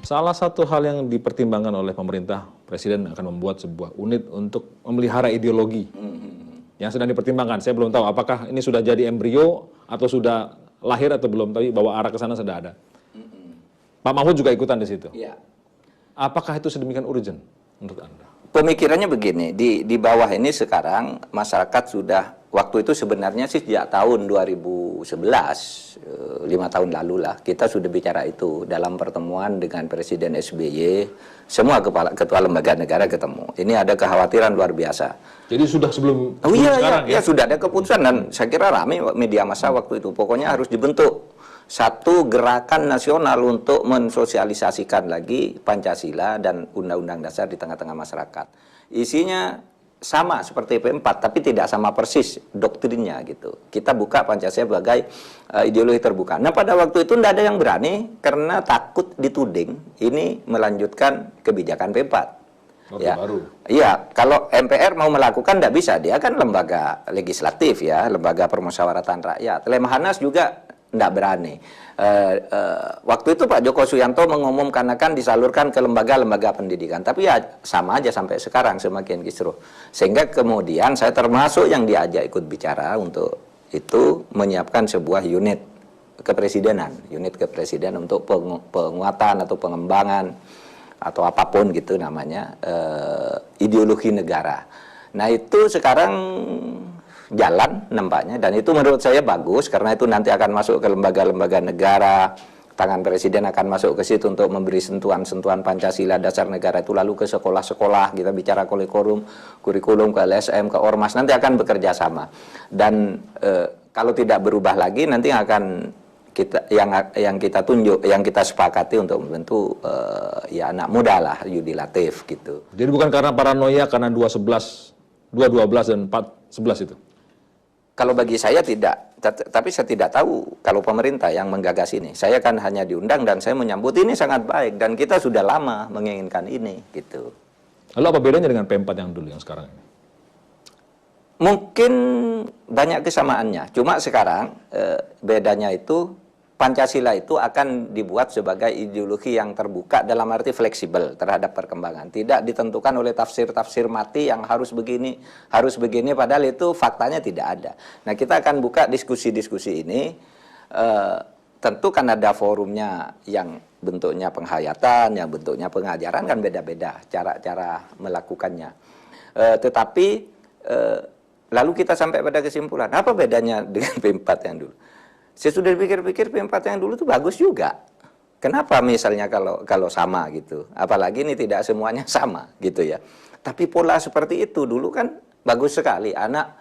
Salah satu hal yang dipertimbangkan oleh pemerintah, Presiden akan membuat sebuah unit untuk memelihara ideologi yang sedang dipertimbangkan. Saya belum tahu apakah ini sudah jadi embrio atau sudah lahir atau belum, tapi bahwa arah ke sana sudah ada. Pak Mahfud juga ikutan di situ. Ya. Apakah itu sedemikian urgent menurut Anda? Pemikirannya begini, di bawah ini sekarang masyarakat sudah, waktu itu sebenarnya sih sejak tahun 2011, 5 tahun lalu lah, kita sudah bicara itu dalam pertemuan dengan Presiden SBY, semua ketua lembaga negara ketemu. Ini ada kekhawatiran luar biasa. Jadi sudah sebelum sekarang ya? Sudah ada keputusan dan saya kira ramai media massa waktu itu. Pokoknya harus dibentuk satu gerakan nasional untuk mensosialisasikan lagi Pancasila dan Undang-Undang Dasar di tengah-tengah masyarakat. Isinya sama seperti P4, tapi tidak sama persis doktrinnya gitu. Kita buka Pancasila sebagai ideologi terbuka. Nah pada waktu itu tidak ada yang berani karena takut dituding ini melanjutkan kebijakan P4. Ya, iya. Kalau MPR mau melakukan tidak bisa, dia kan lembaga legislatif ya, lembaga permusyawaratan rakyat. Lemhanas juga tidak berani. Waktu itu Pak Joko Suyanto mengumumkan akan disalurkan ke lembaga-lembaga pendidikan. Tapi ya sama aja sampai sekarang semakin kisruh. Sehingga kemudian saya termasuk yang diajak ikut bicara untuk itu menyiapkan sebuah unit kepresidenan. Unit kepresiden untuk penguatan atau pengembangan atau apapun gitu namanya ideologi negara. Nah itu sekarang jalan nampaknya, dan itu menurut saya bagus karena itu nanti akan masuk ke lembaga-lembaga negara, tangan presiden akan masuk ke situ untuk memberi sentuhan-sentuhan Pancasila dasar negara itu, lalu ke sekolah-sekolah kita bicara kurikulum ke LSM, ke Ormas, nanti akan bekerja sama. Dan kalau tidak berubah lagi nanti akan kita yang kita tunjuk, yang kita sepakati untuk membentuk ya anak muda lah, Yudi Latif gitu. Jadi bukan karena paranoia karena 212 dan 411 itu. Kalau bagi saya tidak, tapi saya tidak tahu kalau pemerintah yang menggagas ini. Saya kan hanya diundang dan saya menyambut ini sangat baik dan kita sudah lama menginginkan ini gitu. Lalu apa bedanya dengan P4 yang dulu yang sekarang ini? Mungkin banyak kesamaannya. Cuma sekarang bedanya itu Pancasila itu akan dibuat sebagai ideologi yang terbuka dalam arti fleksibel terhadap perkembangan. Tidak ditentukan oleh tafsir-tafsir mati yang harus begini, padahal itu faktanya tidak ada. Nah kita akan buka diskusi-diskusi ini, tentu kan ada forumnya yang bentuknya penghayatan, yang bentuknya pengajaran kan beda-beda cara-cara melakukannya. Tetapi lalu kita sampai pada kesimpulan, apa bedanya dengan P4 yang dulu? Saya sudah pikir-pikir P4 yang dulu itu bagus juga. Kenapa misalnya kalau sama gitu? Apalagi ini tidak semuanya sama gitu ya. Tapi pola seperti itu dulu kan bagus sekali. Anak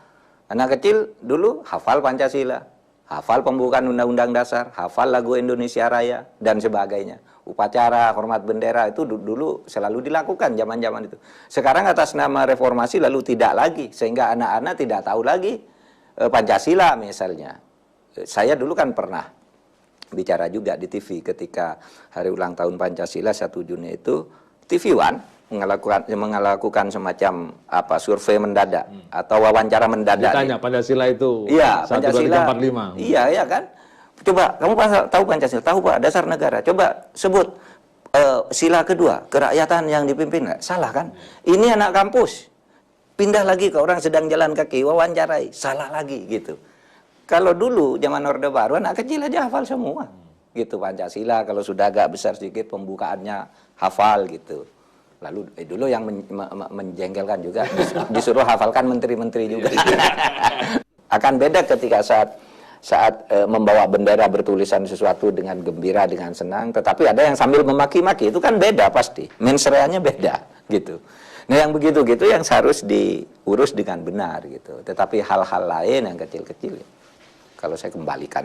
kecil dulu hafal Pancasila, hafal pembukaan Undang-Undang Dasar, hafal lagu Indonesia Raya dan sebagainya. Upacara hormat bendera itu dulu selalu dilakukan zaman-zaman itu. Sekarang atas nama reformasi lalu tidak lagi, sehingga anak-anak tidak tahu lagi Pancasila misalnya. Saya dulu kan pernah bicara juga di TV ketika hari ulang tahun Pancasila 1 Juni itu, TV One melakukan semacam survei mendadak atau wawancara mendadak. Ditanya Pancasila itu iya, 1, Pancasila 2, 3, 4, 5. Iya kan. Coba kamu tahu Pancasila, tahu Pak, dasar negara. Coba sebut sila kedua, kerakyatan yang dipimpin. Salah kan? Ini anak kampus. Pindah lagi ke orang sedang jalan kaki, wawancarai, salah lagi gitu. Kalau dulu zaman Orde Baru anak kecil aja hafal semua gitu Pancasila, kalau sudah agak besar sedikit pembukaannya hafal gitu. Lalu dulu yang menjengkelkan juga disuruh hafalkan menteri-menteri juga. Akan beda ketika saat membawa bendera bertulisan sesuatu dengan gembira, dengan senang, tetapi ada yang sambil memaki-maki, itu kan beda pasti, mensreanya beda gitu. Nah yang begitu-gitu yang harus diurus dengan benar gitu. Tetapi hal-hal lain yang kecil-kecil kalau saya kembalikan.